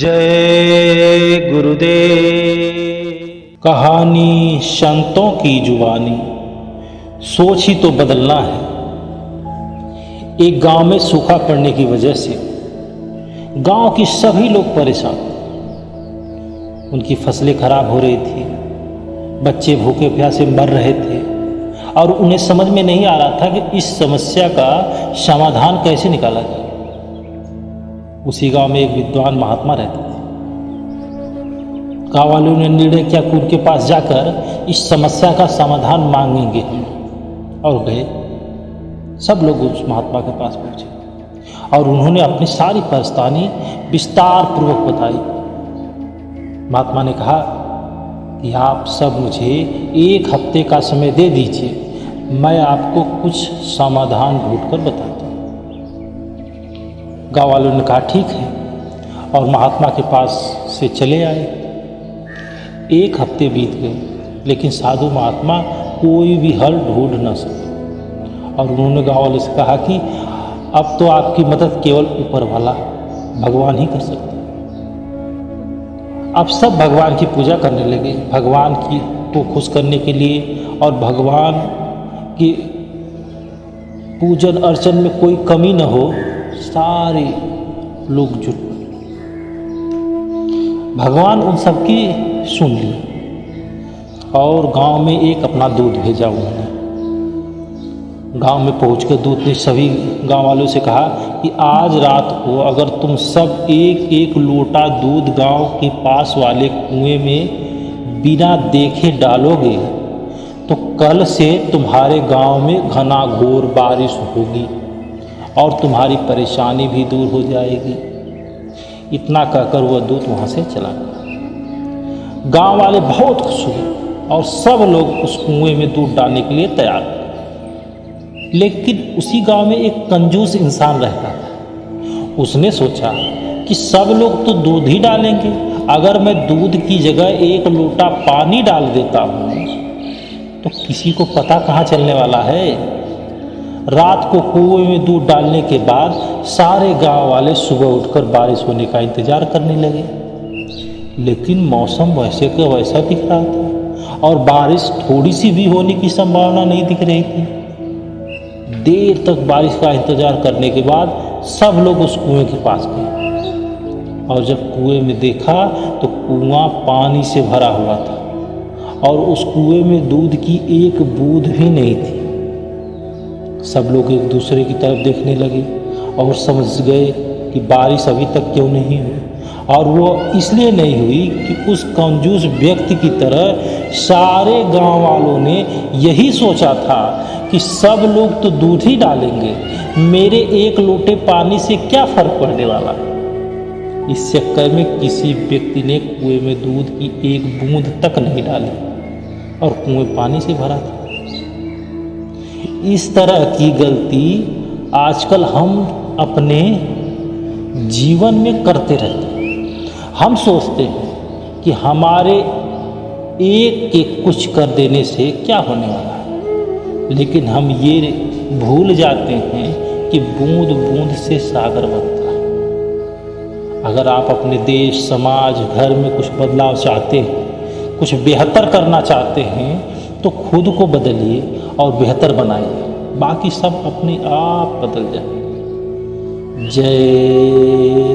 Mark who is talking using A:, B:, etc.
A: जय गुरुदेव। कहानी संतों की जुबानी, सोच ही तो बदलना है। एक गांव में सूखा पड़ने की वजह से गांव की सभी लोग परेशान। उनकी फसलें खराब हो रही थी, बच्चे भूखे प्यासे मर रहे थे और उन्हें समझ में नहीं आ रहा था कि इस समस्या का समाधान कैसे निकाला जाए। उसी गांव में एक विद्वान महात्मा रहते थे। गांव वालों ने निर्णय किया कि उनके पास जाकर इस समस्या का समाधान मांगेंगे हम, और गए। सब लोग उस महात्मा के पास पहुंचे और उन्होंने अपनी सारी परेशानी विस्तार पूर्वक बताई। महात्मा ने कहा कि आप सब मुझे 1 हफ्ते का समय दे दीजिए, मैं आपको कुछ समाधान ढूंढकर बताता हूँ। गाँव वालों ने कहा ठीक है, और महात्मा के पास से चले आए। 1 हफ्ते बीत गए, लेकिन साधु महात्मा कोई भी हल ढूंढ न सके। और उन्होंने गाँव वालों से कहा कि अब तो आपकी मदद केवल ऊपर वाला भगवान ही कर सकते। अब सब भगवान की पूजा करने लगे, भगवान की को खुश करने के लिए, और भगवान की पूजन अर्चन में कोई कमी न हो, सारे लोग जुट पड़े। भगवान उन सबकी सुन ली और गांव में एक अपना दूत भेजा। उन्होंने गांव में पहुंचकर दूत ने सभी गांव वालों से कहा कि आज रात को अगर तुम सब 1-1 लोटा दूध गांव के पास वाले कुएं में बिना देखे डालोगे तो कल से तुम्हारे गांव में घनाघोर बारिश होगी और तुम्हारी परेशानी भी दूर हो जाएगी। इतना कहकर वह दूत वहां से चला गया। गांव वाले बहुत खुश हुए और सब लोग उस कुएं में दूध डालने के लिए तैयार थे। लेकिन उसी गांव में एक कंजूस इंसान रहता था। उसने सोचा कि सब लोग तो दूध ही डालेंगे, अगर मैं दूध की जगह 1 लोटा पानी डाल देता हूं तो किसी को पता कहाँ चलने वाला है। रात को कुएं में दूध डालने के बाद सारे गांव वाले सुबह उठकर बारिश होने का इंतजार करने लगे। लेकिन मौसम वैसे का वैसा दिख रहा था और बारिश थोड़ी सी भी होने की संभावना नहीं दिख रही थी। देर तक बारिश का इंतजार करने के बाद सब लोग उस कुएं के पास गए और जब कुएं में देखा तो कुआं पानी से भरा हुआ था और उस कुएं में दूध की 1 बूंद भी नहीं थी। सब लोग एक दूसरे की तरफ देखने लगे और समझ गए कि बारिश अभी तक क्यों नहीं हुई, और वो इसलिए नहीं हुई कि उस कंजूस व्यक्ति की तरह सारे गांव वालों ने यही सोचा था कि सब लोग तो दूध ही डालेंगे, मेरे 1 लोटे पानी से क्या फर्क पड़ने वाला। इस चक्कर में किसी व्यक्ति ने कुएं में दूध की 1 बूंद तक नहीं डाली और कुएं पानी से भरा था। इस तरह की गलती आजकल हम अपने जीवन में करते रहते हैं। हम सोचते हैं कि हमारे एक के कुछ कर देने से क्या होने वाला है, लेकिन हम ये भूल जाते हैं कि बूंद बूंद से सागर बनता है। अगर आप अपने देश, समाज, घर में कुछ बदलाव चाहते हैं, कुछ बेहतर करना चाहते हैं, तो खुद को बदलिए और बेहतर बनाइए, बाकी सब अपने आप बदल जाए। जय